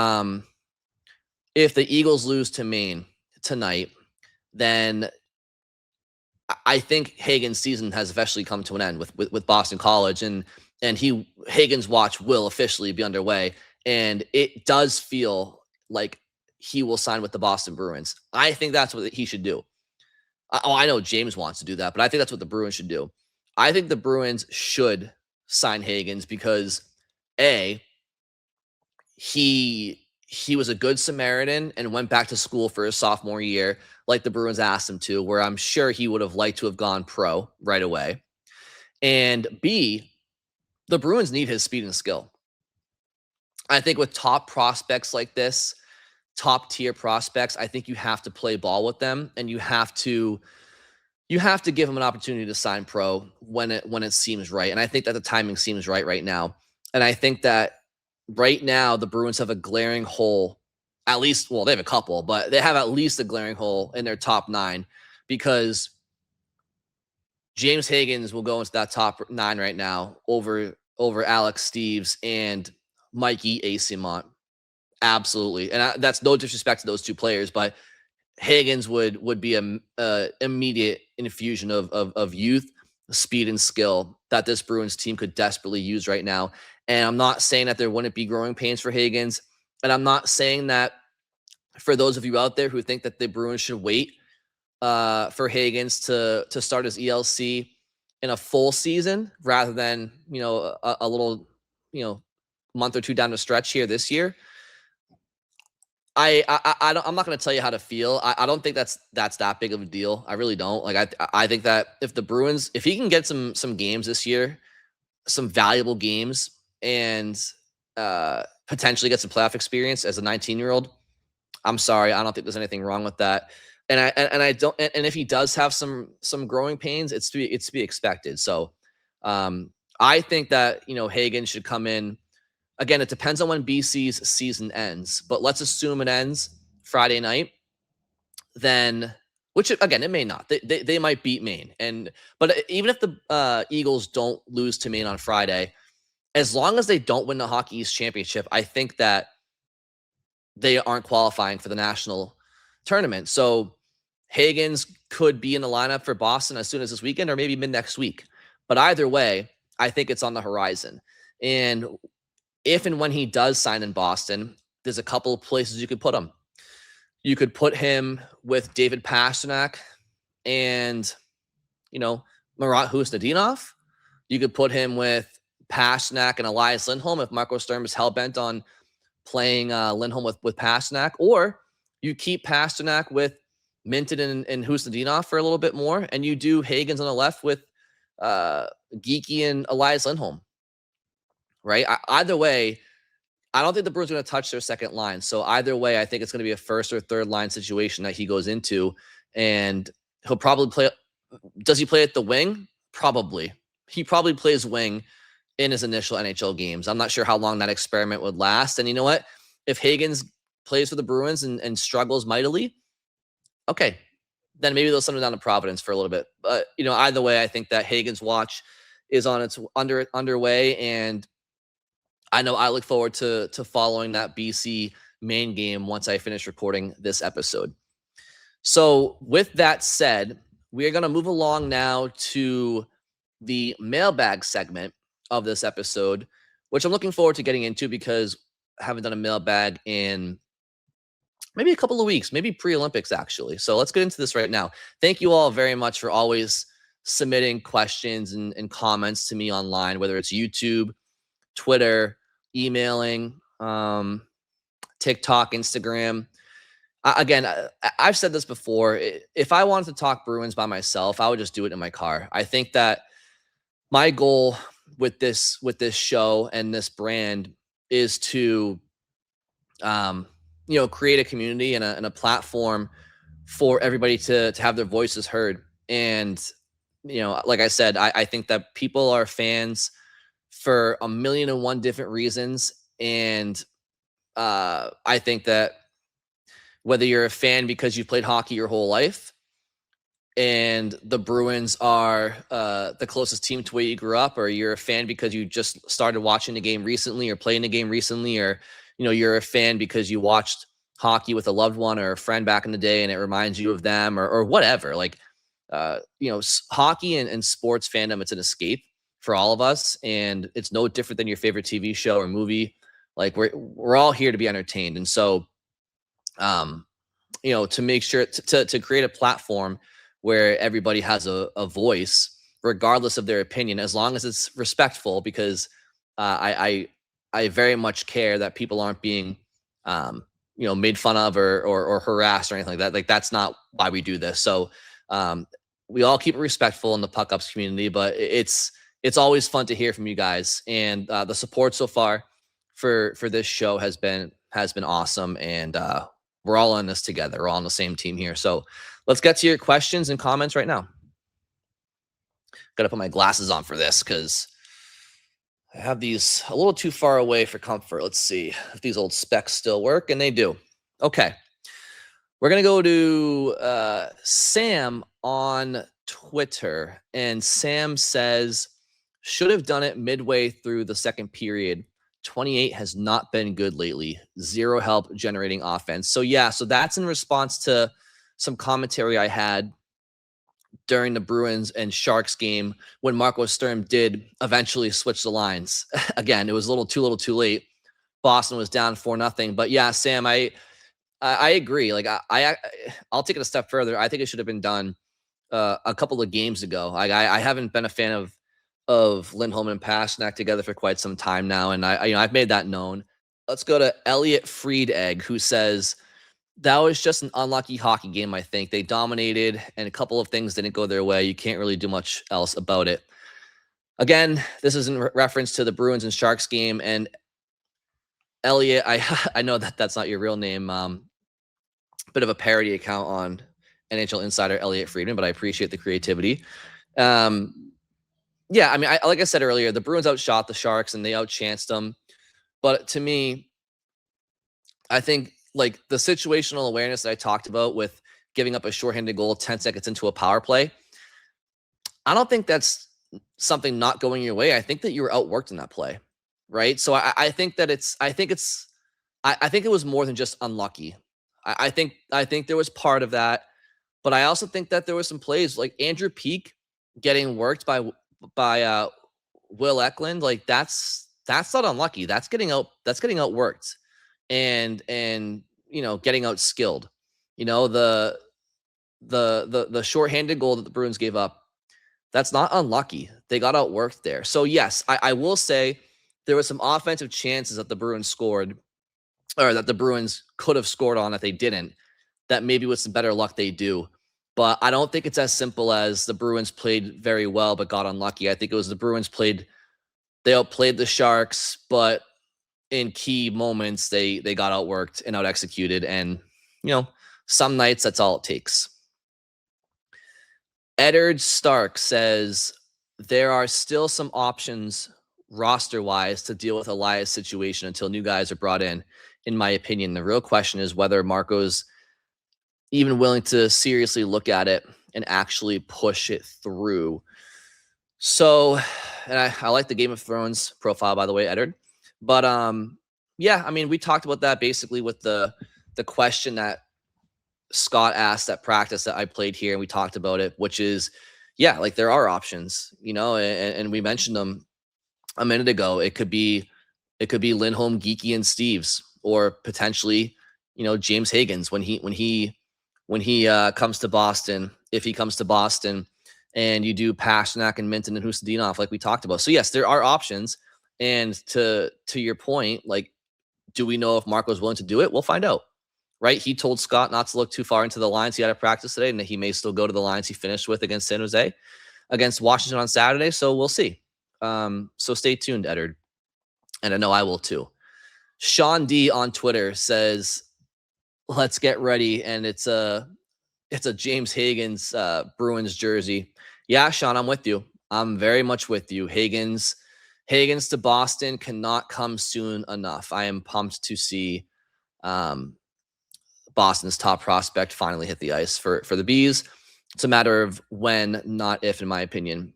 if the Eagles lose to Maine tonight, then I think Hagens' season has officially come to an end with Boston College, and Hagens' watch will officially be underway. And it does feel like he will sign with the Boston Bruins. I think that's what he should do. I know James wants to do that, but I think that's what the Bruins should do. I think the Bruins should sign Hagens because A, he was a good Samaritan and went back to school for his sophomore year like the Bruins asked him to, where I'm sure he would have liked to have gone pro right away. And B, the Bruins need his speed and skill. I think with top prospects like this, top tier prospects, I think you have to play ball with them, and you have to give them an opportunity to sign pro when it seems right. And I think that the timing seems right now. And I think that right now the Bruins have a glaring hole, at least, well, they have a couple, but they have at least a glaring hole in their top 9, because James Hagens will go into that top 9 right now over Alex Steves and Mikey Eyssimont. Absolutely. And that's no disrespect to those two players, but Hagens would be a immediate infusion of youth, speed, and skill that this Bruins team could desperately use right now. And I'm not saying that there wouldn't be growing pains for Hagens. And I'm not saying that for those of you out there who think that the Bruins should wait for Hagens to start his ELC in a full season rather than, a little, month or two down the stretch here this year. I'm not going to tell you how to feel. I don't think that's that big of a deal. I really don't. Like, I think that if the Bruins, if he can get some games this year, some valuable games, and potentially get some playoff experience as a 19-year-old, I'm sorry, I don't think there's anything wrong with that. And I don't. And if he does have some growing pains, it's to be expected. So I think that Hagen should come in. Again, it depends on when BC's season ends, but let's assume it ends Friday night. Then, which again, it may not. They might beat Maine, but even if the Eagles don't lose to Maine on Friday, as long as they don't win the Hockey East Championship, I think that they aren't qualifying for the national tournament. So Hagens could be in the lineup for Boston as soon as this weekend or maybe mid next week. But either way, I think it's on the horizon. And if and when he does sign in Boston, there's a couple of places you could put him. You could put him with David Pastrnak and, Marat Husnudinov. You could put him with Pastrnak and Elias Lindholm if Marco Sturm is hell-bent on playing Lindholm with Pastrnak. Or you keep Pastrnak with Minton and Husnudinov for a little bit more, and you do Hagens on the left with Geeky and Elias Lindholm. Right? Either way, I don't think the Bruins are going to touch their second line. So either way, I think it's going to be a first or third line situation that he goes into, and he'll probably play. Does he play at the wing? Probably. He probably plays wing in his initial NHL games. I'm not sure how long that experiment would last. And you know what? If Hagens plays for the Bruins and struggles mightily, okay, then maybe they'll send him down to Providence for a little bit. But either way, I think that Hagens' watch is on its underway, and I know I look forward to following that BC Maine game once I finish recording this episode. So with that said, we are going to move along now to the mailbag segment of this episode, which I'm looking forward to getting into because I haven't done a mailbag in maybe a couple of weeks, maybe pre-Olympics actually. So let's get into this right now. Thank you all very much for always submitting questions and comments to me online, whether it's YouTube, Twitter, emailing, TikTok, Instagram. Again, I've said this before. If I wanted to talk Bruins by myself, I would just do it in my car. I think that my goal with this show and this brand is to, create a community and a platform for everybody to have their voices heard. And, like I said, I think that people are fans for 1,000,001 different reasons. And I think that whether you're a fan because you played hockey your whole life and the Bruins are the closest team to where you grew up, or you're a fan because you just started watching the game recently or playing the game recently, or, you're a fan because you watched hockey with a loved one or a friend back in the day and it reminds you of them or whatever. Like, hockey and sports fandom, it's an escape for all of us, and it's no different than your favorite TV show or movie. Like we're all here to be entertained, and so, to make sure to create a platform where everybody has a voice, regardless of their opinion, as long as it's respectful, because I very much care that people aren't being made fun of or harassed or anything like that. Like that's not why we do this. So we all keep it respectful in the PuckUps community, but it's always fun to hear from you guys, and the support so far for this show has been awesome, and we're all in this together. We're all on the same team here. So let's get to your questions and comments right now. Got to put my glasses on for this because I have these a little too far away for comfort. Let's see if these old specs still work, and they do. Okay. We're going to go to Sam on Twitter, and Sam says, should have done it midway through the second period. 28 has not been good lately. Zero help generating offense. So that's in response to some commentary I had during the Bruins and Sharks game when Marco Sturm did eventually switch the lines. Again, it was a little too late, Boston was down 4-0. But yeah, Sam, I agree. Like I'll take it a step further. I think it should have been done a couple of games ago. Like I haven't been a fan of Lindholm and Pasternak together for quite some time now, and I've made that known. Let's go to Elliot Friedegg, who says that was just an unlucky hockey game. I think they dominated, and a couple of things didn't go their way. You can't really do much else about it. Again, this is in reference to the Bruins and Sharks game, and Elliot, I know that that's not your real name. Bit of a parody account on NHL Insider, Elliot Friedman, but I appreciate the creativity. Yeah, I mean, like I said earlier, the Bruins outshot the Sharks and they outchanced them. But to me, I think like the situational awareness that I talked about with giving up a shorthanded goal 10 seconds into a power play, I don't think that's something not going your way. I think that you were outworked in that play, right? So I think that I think it was more than just unlucky. I think there was part of that, but I also think that there were some plays like Andrew Peak getting worked by Will Eklund. Like that's not unlucky. That's getting outworked and getting out skilled. The shorthanded goal that the Bruins gave up, that's not unlucky. They got outworked there. So yes, I will say there were some offensive chances that the Bruins scored, or that the Bruins could have scored on that they didn't, that maybe with some better luck they do. But I don't think it's as simple as the Bruins played very well but got unlucky. I think it was the Bruins they outplayed the Sharks, but in key moments they got outworked and out executed. And some nights that's all it takes. Eddard Stark says there are still some options roster-wise to deal with Elias' situation until new guys are brought in my opinion. The real question is whether Marco's even willing to seriously look at it and actually push it through. So, and I like the Game of Thrones profile, by the way, Eddard. But yeah, I mean, we talked about that basically with the question that Scott asked at practice that I played here, and we talked about it, which is, yeah, like there are options, and we mentioned them a minute ago. It could be Lindholm, Geeky, and Steves, or potentially, James Hagens when he comes to Boston, if he comes to Boston, and you do Pasternak and Minton and Hustadinov like we talked about. So yes, there are options. And to your point, like, do we know if Marco's willing to do it? We'll find out, right? He told Scott not to look too far into the lines he had at practice today, and that he may still go to the lines he finished with against San Jose, against Washington on Saturday. So we'll see. So stay tuned, Eddard. And I know I will too. Sean D on Twitter says, let's get ready. And it's a James Hagens Bruins jersey. Yeah, Sean, I'm with you. I'm very much with you. Hagens to Boston cannot come soon enough. I am pumped to see Boston's top prospect finally hit the ice for the Bees. It's a matter of when, not if, in my opinion.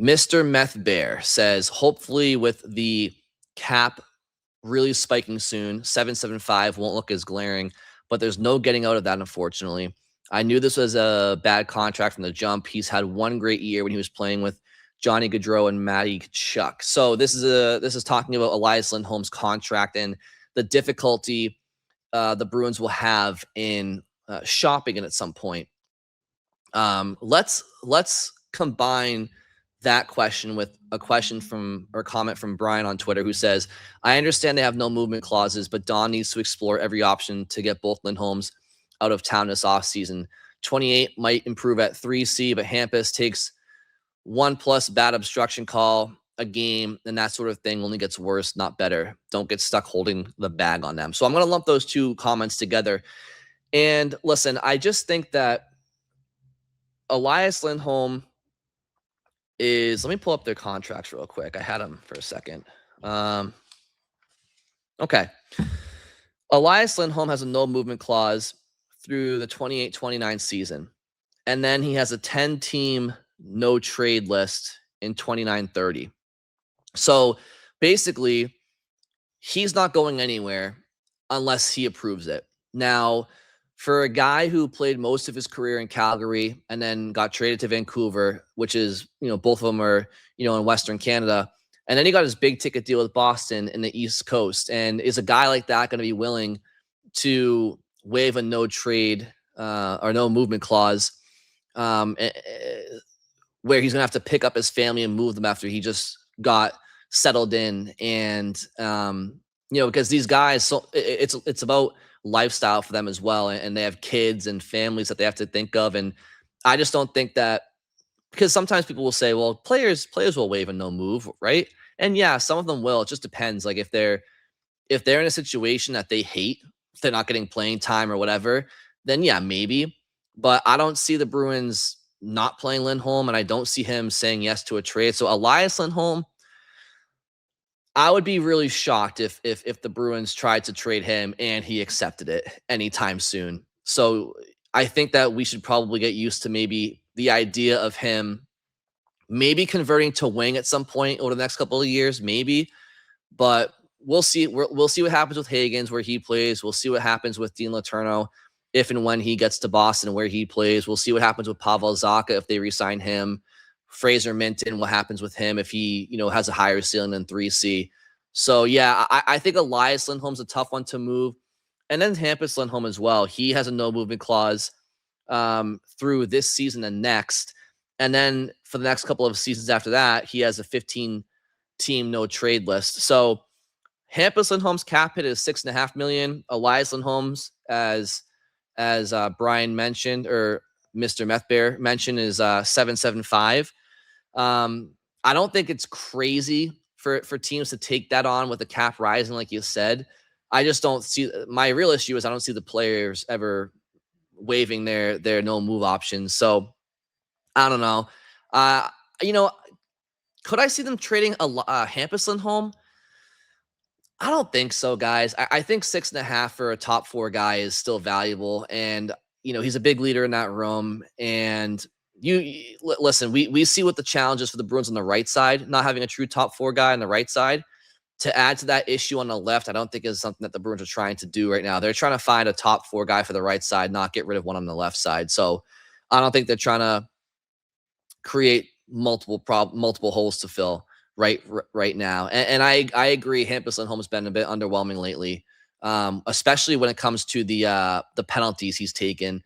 Mr. Meth Bear says, hopefully with the cap really spiking soon, 775 won't look as glaring, but there's no getting out of that, unfortunately. I knew this was a bad contract from the jump. He's had one great year when he was playing with Johnny Gaudreau and Matty Tkachuk. So this is talking about Elias Lindholm's contract and the difficulty the Bruins will have in shopping it at some point. Let's combine that question with a question or comment from Brian on Twitter, who says, I understand they have no movement clauses, but Don needs to explore every option to get both Lindholms out of town this offseason. 28 might improve at 3C, but Hampus takes 1+ bad obstruction call a game, and that sort of thing only gets worse, not better. Don't get stuck holding the bag on them. So I'm going to lump those two comments together. And listen, I just think that Elias Lindholm is, let me pull up their contracts real quick. I had them for a second. Okay. Elias Lindholm has a no movement clause through the 28-29 season. And then he has a 10-team no trade list in 29-30. So basically, he's not going anywhere unless he approves it. Now, for a guy who played most of his career in Calgary and then got traded to Vancouver, which is, both of them are, in Western Canada, And then he got his big ticket deal with Boston in the East Coast. And is a guy like that going to be willing to waive a no trade or no movement clause where he's going to have to pick up his family and move them after he just got settled in? And, because these guys, so it's about lifestyle for them as well. And they have kids and families that they have to think of. And I just don't think that, because sometimes people will say, well, players will waive a no move, right? And yeah, some of them will. It just depends. Like if they're in a situation that they hate, if they're not getting playing time or whatever, then yeah, maybe. But I don't see the Bruins not playing Lindholm, and I don't see him saying yes to a trade. So Elias Lindholm, I would be really shocked if the Bruins tried to trade him and he accepted it anytime soon. So I think that we should probably get used to maybe the idea of him maybe converting to wing at some point over the next couple of years, maybe. But we'll see. We'll see what happens with Hagens, where he plays. We'll see what happens with Dean Letourneau if and when he gets to Boston, where he plays. We'll see what happens with Pavel Zacha if they re-sign him. Fraser Minton, what happens with him if he, has a higher ceiling than 3C. So yeah, I think Elias Lindholm's a tough one to move. And then Hampus Lindholm as well. He has a no movement clause through this season and next. And then for the next couple of seasons after that, he has a 15-team no trade list. So Hampus Lindholm's cap hit is $6.5 million. Elias Lindholm's, as Brian mentioned, or Mr. Methbear mentioned, is 7.75. I don't think it's crazy for teams to take that on with the cap rising, like you said. I just don't see. My real issue is I don't see the players ever waiving their no move options. So I don't know. Could I see them trading Hampus Lindholm? I don't think so, guys. I think 6.5 for a top 4 guy is still valuable. And, he's a big leader in that room. And listen, we see what the challenge is for the Bruins on the right side, not having a true top 4 guy on the right side. To add to that issue on the left, I don't think is something that the Bruins are trying to do right now. They're trying to find a top 4 guy for the right side, not get rid of one on the left side. So I don't think they're trying to create multiple holes to fill right now. And I agree. Hampus Lindholm has been a bit underwhelming lately, especially when it comes to the penalties he's taken.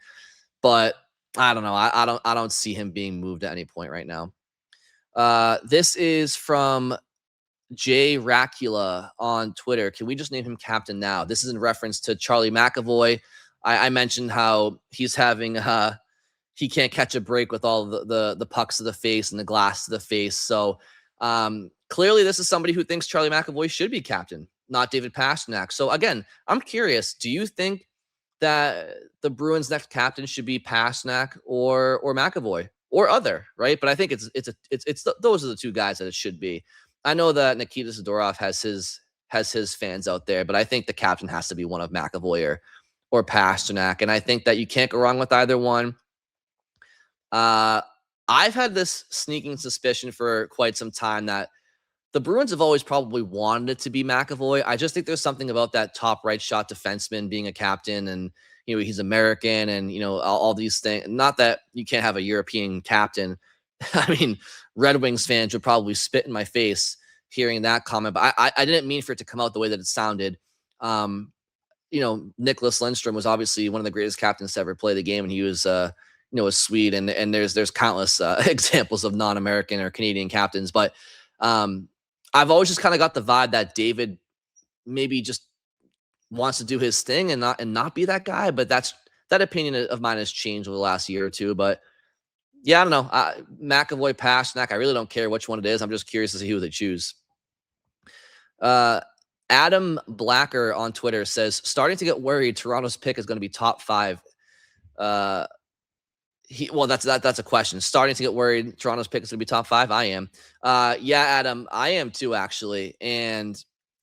But I don't know. I don't see him being moved at any point right now. This is from Jay Racula on Twitter. Can we just name him captain now? This is in reference to Charlie McAvoy. I mentioned how he's having he can't catch a break with all the pucks to the face and the glass to the face. So clearly this is somebody who thinks Charlie McAvoy should be captain, not David Pastrnak. So again, I'm curious, do you think that the Bruins' next captain should be Pastrnak or McAvoy or other, right? But I think it's those are the 2 guys that it should be. I know that Nikita Zadorov has his fans out there, but I think the captain has to be one of McAvoy or Pastrnak. And I think that you can't go wrong with either one. I've had this sneaking suspicion for quite some time that the Bruins have always probably wanted it to be McAvoy. I just think there's something about that top right shot defenseman being a captain, and he's American, and all these things. Not that you can't have a European captain. I mean, Red Wings fans would probably spit in my face hearing that comment, but I didn't mean for it to come out the way that it sounded. Nicholas Lindstrom was obviously one of the greatest captains to ever play the game, and he was a Swede, and there's countless examples of non-American or Canadian captains, but I've always just kind of got the vibe that David maybe just wants to do his thing and not be that guy. But that opinion of mine has changed over the last year or two. But yeah, I don't know. McAvoy, Pastrnak, I really don't care which one it is. I'm just curious to see who they choose. Adam Blacker on Twitter says, starting to get worried Toronto's pick is going to be top 5. That's a question. Starting to get worried Toronto's pick is going to be top 5. I am. Yeah, Adam, I am too, actually. And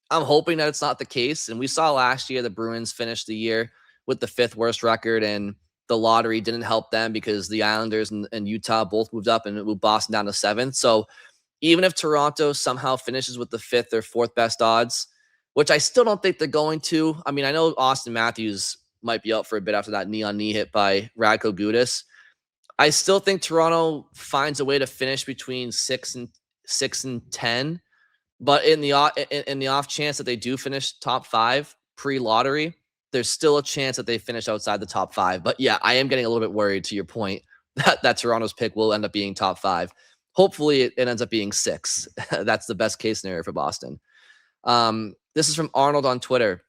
I'm hoping that it's not the case. And we saw last year the Bruins finished the year with the 5th worst record, and the lottery didn't help them because the Islanders and Utah both moved up and moved Boston down to 7th. So even if Toronto somehow finishes with the 5th or 4th best odds, which I still don't think they're going to. I mean, I know Austin Matthews might be out for a bit after that knee-on-knee hit by Radko Gudas. I still think Toronto finds a way to finish between 6 and 10. But in the off chance that they do finish top 5 pre-lottery, there's still a chance that they finish outside the top 5. But yeah, I am getting a little bit worried, to your point, that Toronto's pick will end up being top 5. Hopefully it ends up being 6. That's the best case scenario for Boston. This is from Arnold on Twitter.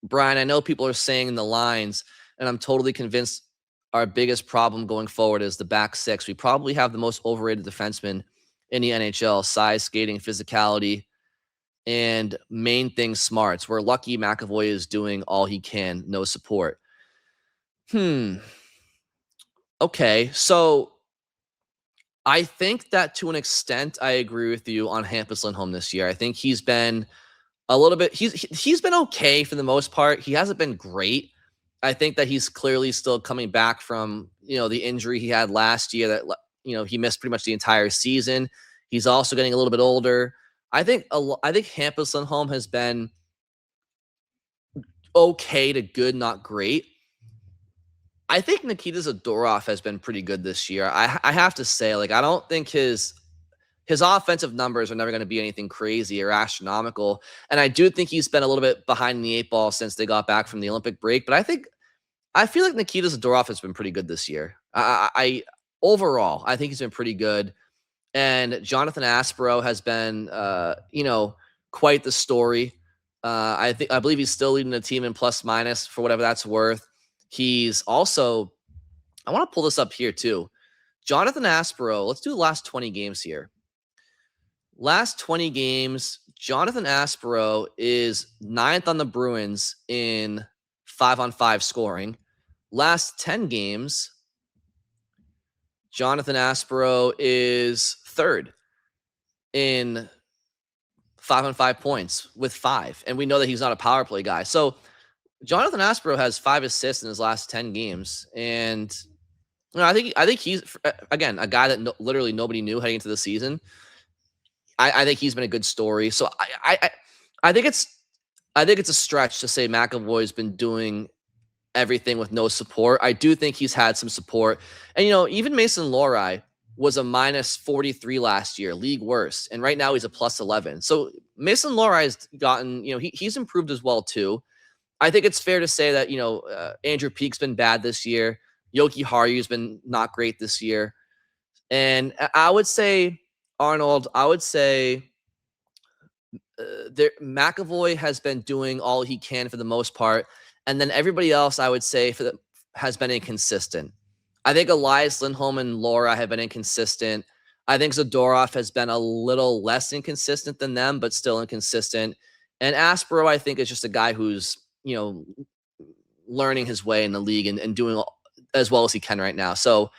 Brian, I know people are saying the lines, and I'm totally convinced our biggest problem going forward is the back 6. We probably have the most overrated defenseman in the NHL: size, skating, physicality, and main thing, smarts. We're lucky McAvoy is doing all he can. No support. Okay, so I think that to an extent I agree with you on Hampus Lindholm this year. I think he's been a little bit, he's been okay for the most part. He hasn't been great. I think that he's clearly still coming back from, the injury he had last year that, he missed pretty much the entire season. He's also getting a little bit older. I think Hampus Lindholm has been okay to good, not great. I think Nikita Zadorov has been pretty good this year. I have to say, I don't think his offensive numbers are never going to be anything crazy or astronomical. And I do think he's been a little bit behind the 8 ball since they got back from the Olympic break. But I feel like Nikita Zadorov has been pretty good this year. Overall, I think he's been pretty good. And Jonathan Aspero has been, quite the story. I believe he's still leading the team in plus minus for whatever that's worth. He's also, I want to pull this up here too. Jonathan Aspero, let's do the last 20 games here. Last 20 games, Jonathan Aspero is 9th on the Bruins in 5-on-5 scoring. Last 10 games, Jonathan Aspero is 3rd in 5-on-5 points with 5. And we know that he's not a power play guy. So Jonathan Aspero has 5 assists in his last 10 games. And I think he's, again, a guy that literally nobody knew heading into the season. I think he's been a good story. So I think it's a stretch to say McAvoy's been doing everything with no support. I do think he's had some support. And, even Mason Lohrei was a minus 43 last year, league worst. And right now he's a plus 11. So Mason Lohrai's gotten, he's improved as well too. I think it's fair to say that, Andrew Peake's been bad this year. Yoki Haryu's been not great this year. And I would say, Arnold, McAvoy has been doing all he can for the most part. And then everybody else, I would say, has been inconsistent. I think Elias, Lindholm, and Laura have been inconsistent. I think Zadorov has been a little less inconsistent than them, but still inconsistent. And Aspero, I think, is just a guy who's, learning his way in the league and doing as well as he can right now. So,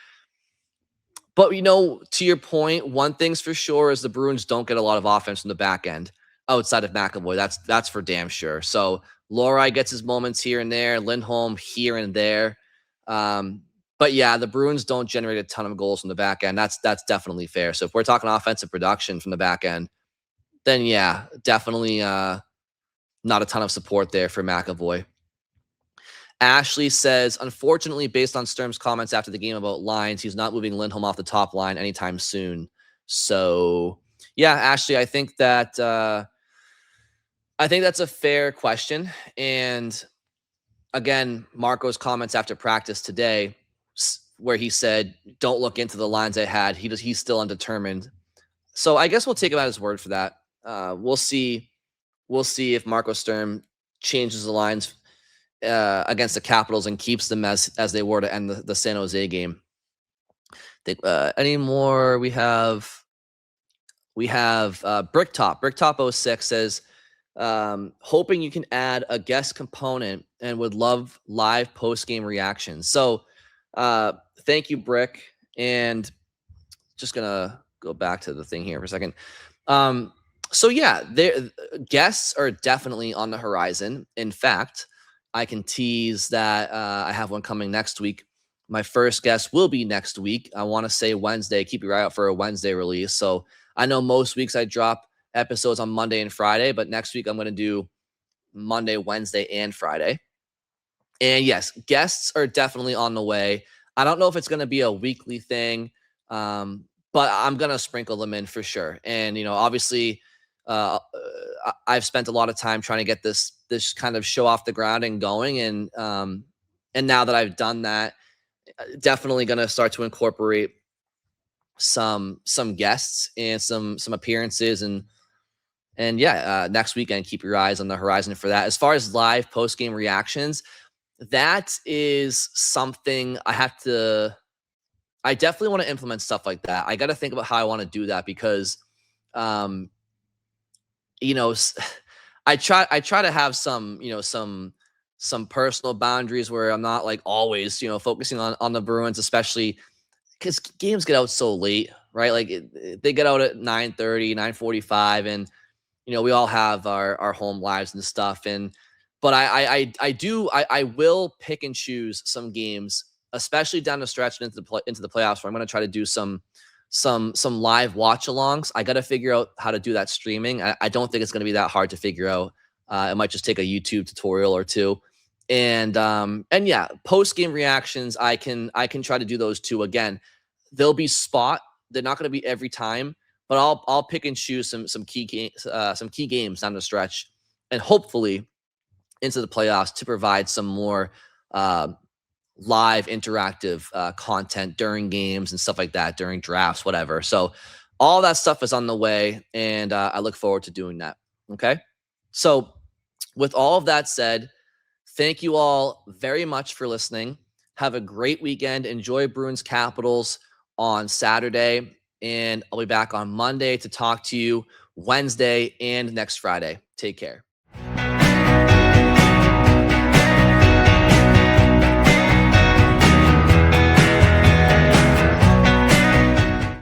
but, to your point, one thing's for sure is the Bruins don't get a lot of offense from the back end outside of McAvoy. That's for damn sure. So Lohrei gets his moments here and there, Lindholm here and there. But yeah, the Bruins don't generate a ton of goals from the back end. That's definitely fair. So if we're talking offensive production from the back end, then yeah, definitely not a ton of support there for McAvoy. Ashley says, unfortunately, based on Sturm's comments after the game about lines, he's not moving Lindholm off the top line anytime soon. So yeah, Ashley, I think that's a fair question. And again, Marco's comments after practice today, where he said, don't look into the lines I had. He's still undetermined. So I guess we'll take him at his word for that. We'll see if Marco Sturm changes the lines against the Capitals and keeps them as they were to end the San Jose game. Any more? We have Bricktop 06 says, hoping you can add a guest component and would love live post-game reactions. So thank you, Brick. And just gonna go back to the thing here for a second. So yeah, guests are definitely on the horizon. In fact, I can tease that I have one coming next week. My first guest will be next week. I want to say Wednesday. Keep your eye out for a Wednesday release. So I know most weeks I drop episodes on Monday and Friday, but next week I'm going to do Monday, Wednesday, and Friday. And yes, guests are definitely on the way. I don't know if it's going to be a weekly thing, but I'm going to sprinkle them in for sure. And, obviously, I've spent a lot of time trying to get this kind of show off the ground and going. And now that I've done that, definitely going to start to incorporate some guests and some appearances and next weekend, keep your eyes on the horizon for that. As far as live post-game reactions, that is something I definitely want to implement stuff like that. I got to think about how I want to do that because, I try to have some personal boundaries where I'm not like always, focusing on the Bruins, especially because games get out so late, right? Like they get out at 9:30, 9:45, and we all have our home lives and stuff. But I will pick and choose some games, especially down the stretch and into the playoffs, where I'm going to try to do some live watch alongs. I got to figure out how to do that streaming. I don't think it's going to be that hard to figure out. It might just take a YouTube tutorial or two. And yeah, post game reactions, I can try to do those too. Again, they'll be spot. They're not going to be every time, but I'll pick and choose some key games down the stretch, and hopefully into the playoffs to provide some more live interactive content during games and stuff like that, during drafts, whatever. So all that stuff is on the way, and I look forward to doing that. Okay. So with all of that said, thank you all very much for listening. Have a great weekend. Enjoy Bruins Capitals on Saturday, and I'll be back on Monday to talk to you Wednesday and next Friday. Take care.